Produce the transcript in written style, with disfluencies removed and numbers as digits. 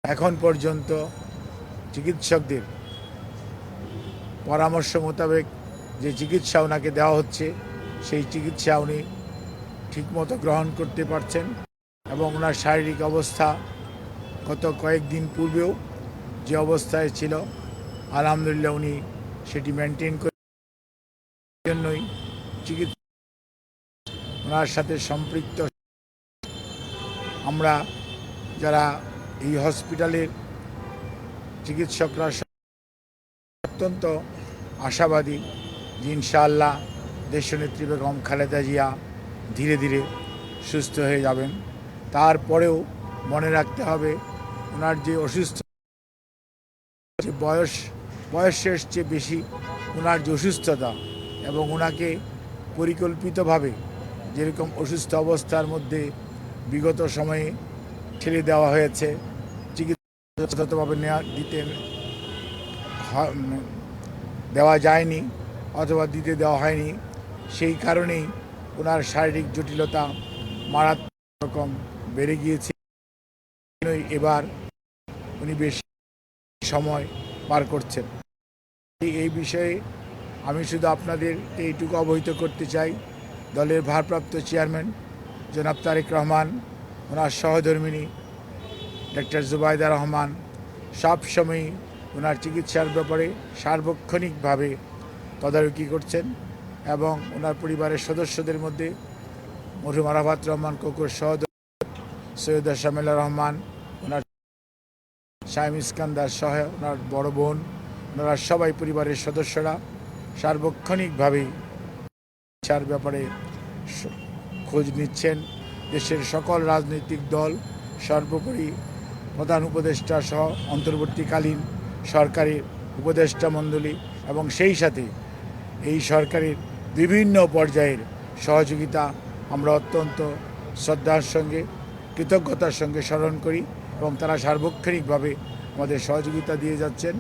এখন পর্যন্ত চিকিৎসকদের পরামর্শ মোতাবেক যে চিকিৎসা ওনাকে দেওয়া হচ্ছে সেই চিকিৎসা উনি ঠিকমতো গ্রহণ করতে পারছেন এবং ওনার শারীরিক অবস্থা গত কয়েকদিন পূর্বেও যে অবস্থায় ছিল আলহামদুলিল্লাহ উনি সেটি মেনটেন করার জন্যই চিকিৎসা ওনার সাথে সম্পৃক্ত আমরা যারা এই হসপিটালের চিকিৎসকরা অত্যন্ত আশাবাদী যে ইনশাআল্লাহ দেশনেত্রী বেগম খালেদা জিয়া ধীরে ধীরে সুস্থ হয়ে যাবেন। তারপরেও মনে রাখতে হবে ওনার যে অসুস্থ যে বয়সের চেয়ে বেশি ওনার যে অসুস্থতা এবং ওনাকে পরিকল্পিতভাবে যেরকম অসুস্থ অবস্থার মধ্যে বিগত সময়ে ঠেলে দেওয়া হয়েছে, চিকিৎসাভাবে দেওয়া যায়নি অথবা দিতে দেওয়া হয়নি, সেই কারণেই ওনার শারীরিক জটিলতা মারাত্মক রকম বেড়ে গিয়েছে। এবার উনি বেশি সময় পার করছেন। এই বিষয়ে আমি শুধু আপনাদের এইটুকু অবহিত করতে চাই, দলের ভারপ্রাপ্ত চেয়ারম্যান জনাব তারেক রহমান, ওনার সহধর্মিণী ডক্টর জুবাইদা রহমান সবসময়ই ওনার চিকিৎসার ব্যাপারে সার্বক্ষণিকভাবে তদারকি করছেন এবং ওনার পরিবারের সদস্যদের মধ্যে মরহুম আরাফাত রহমান কোকুর সহোদর সৈয়দা শামিলা রহমান, ওনার শাইম ইস্কান্দার সহ ওনার বড় বোন, ওনারা সবাই পরিবারের সদস্যরা সার্বক্ষণিকভাবেই চিকিৎসার ব্যাপারে খোঁজ নিচ্ছেন। দেশের সকল রাজনৈতিক দল, সর্বোপরি প্রধান উপদেষ্টা সহ অন্তর্বর্তীকালীন সরকারের উপদেষ্টা মণ্ডলী এবং সেই সাথে এই সরকারের বিভিন্ন পর্যায়ের সহযোগিতা আমরা অত্যন্ত শ্রদ্ধার সঙ্গে কৃতজ্ঞতার সঙ্গে স্মরণ করি এবং তারা সার্বক্ষণিকভাবে আমাদের সহযোগিতা দিয়ে যাচ্ছেন।